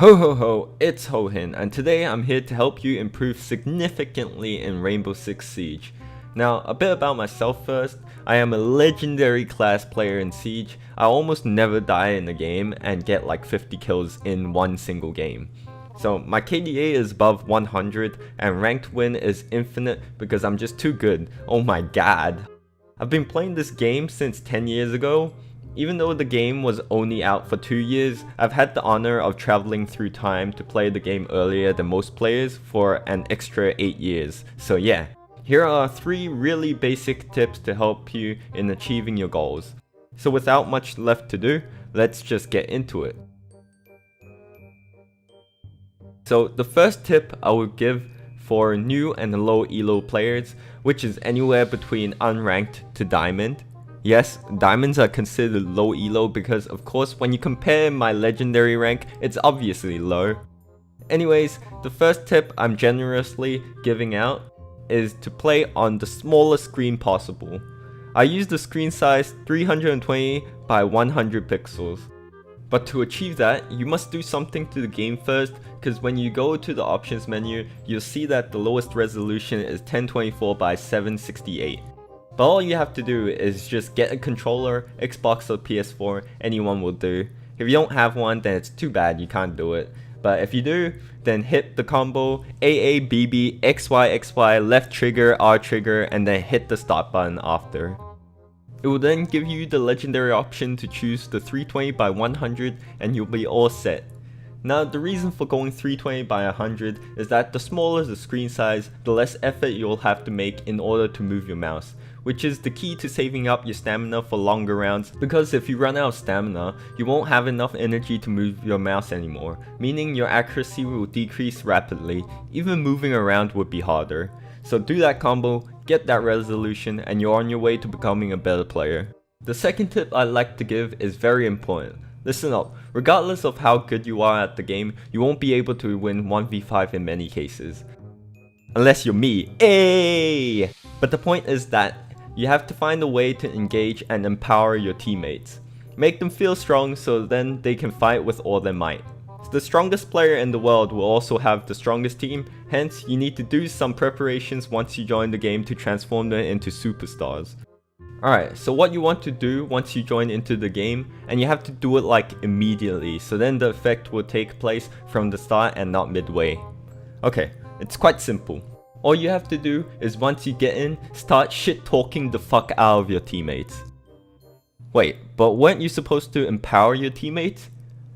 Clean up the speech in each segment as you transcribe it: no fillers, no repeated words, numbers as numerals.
Ho ho ho, it's Hohin, and today I'm here to help you improve significantly in Rainbow Six Siege. Now, a bit about myself first. I am a legendary class player in Siege. I almost never die in the game and get like 50 kills in one single game. So my KDA is above 100 and ranked win is infinite because I'm just too good. Oh my god. I've been playing this game since 10 years ago. Even though the game was only out for 2 years, I've had the honor of traveling through time to play the game earlier than most players for an extra 8 years. So yeah, here are 3 really basic tips to help you in achieving your goals. So without much left to do, let's just get into it. So the first tip I would give for new and low elo players, which is anywhere between unranked to diamond. Yes, diamonds are considered low elo because of course when you compare my legendary rank, it's obviously low. Anyways, the first tip I'm generously giving out is to play on the smallest screen possible. I use the screen size 320 by 100 pixels. But to achieve that, you must do something to the game first, because when you go to the options menu, you'll see that the lowest resolution is 1024 by 768. But all you have to do is just get a controller, Xbox or PS4, anyone will do. If you don't have one, then it's too bad, you can't do it. But if you do, then hit the combo AABB XY left trigger R trigger and then hit the start button after. It will then give you the legendary option to choose the 320 by 100 and you'll be all set. Now the reason for going 320 by 100 is that the smaller the screen size, the less effort you'll have to make in order to move your mouse, which is the key to saving up your stamina for longer rounds, because if you run out of stamina, you won't have enough energy to move your mouse anymore, meaning your accuracy will decrease rapidly. Even moving around would be harder. So do that combo, get that resolution, and you're on your way to becoming a better player. The second tip I'd like to give is very important. Listen up, regardless of how good you are at the game, you won't be able to win 1v5 in many cases. Unless you're me. Ayy! But the point is that you have to find a way to engage and empower your teammates. Make them feel strong so then they can fight with all their might. The strongest player in the world will also have the strongest team, hence you need to do some preparations once you join the game to transform them into superstars. Alright, so what you want to do once you join into the game, and you have to do it like immediately, so then the effect will take place from the start and not midway. Okay, it's quite simple. All you have to do is once you get in, start shit talking the fuck out of your teammates. Wait, but weren't you supposed to empower your teammates?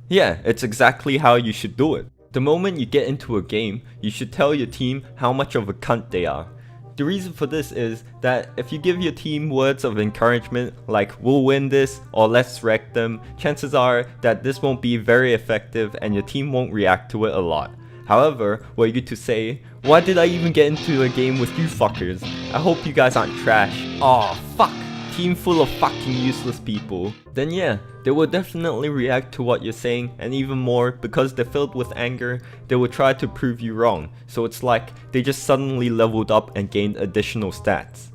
Yeah, it's exactly how you should do it. The moment you get into a game, you should tell your team how much of a cunt they are. The reason for this is that if you give your team words of encouragement like we'll win this or let's wreck them, chances are that this won't be very effective and your team won't react to it a lot. However, were you to say, why did I even get into a game with you fuckers? I hope you guys aren't trash. Aw, fuck. Team full of fucking useless people. Then yeah, they will definitely react to what you're saying, and even more, because they're filled with anger, they will try to prove you wrong. So it's like they just suddenly leveled up and gained additional stats.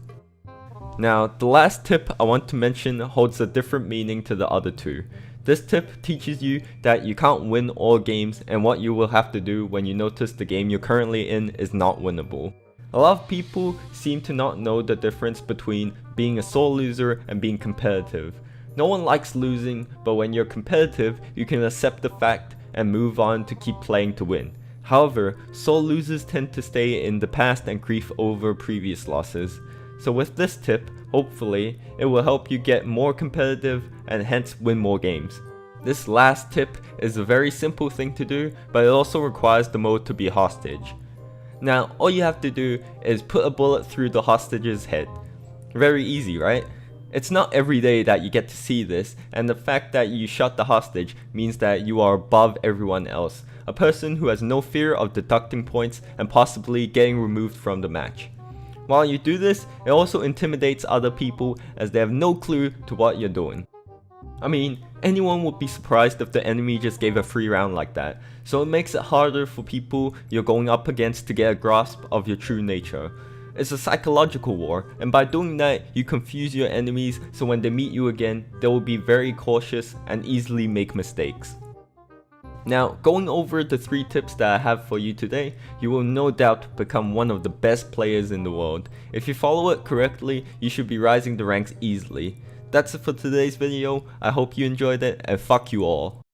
Now, the last tip I want to mention holds a different meaning to the other two. This tip teaches you that you can't win all games and what you will have to do when you notice the game you're currently in is not winnable. A lot of people seem to not know the difference between being a sore loser and being competitive. No one likes losing, but when you're competitive, you can accept the fact and move on to keep playing to win. However, sore losers tend to stay in the past and grieve over previous losses. So with this tip, hopefully, it will help you get more competitive and hence win more games. This last tip is a very simple thing to do, but it also requires the mode to be hostage. Now, all you have to do is put a bullet through the hostage's head. Very easy, right? It's not every day that you get to see this, and the fact that you shot the hostage means that you are above everyone else, a person who has no fear of deducting points and possibly getting removed from the match. While you do this, it also intimidates other people as they have no clue to what you're doing. I mean, anyone would be surprised if the enemy just gave a free round like that, so it makes it harder for people you're going up against to get a grasp of your true nature. It's a psychological war, and by doing that, you confuse your enemies so when they meet you again, they will be very cautious and easily make mistakes. Now, going over the 3 tips that I have for you today, you will no doubt become one of the best players in the world. If you follow it correctly, you should be rising the ranks easily. That's it for today's video. I hope you enjoyed it, and fuck you all.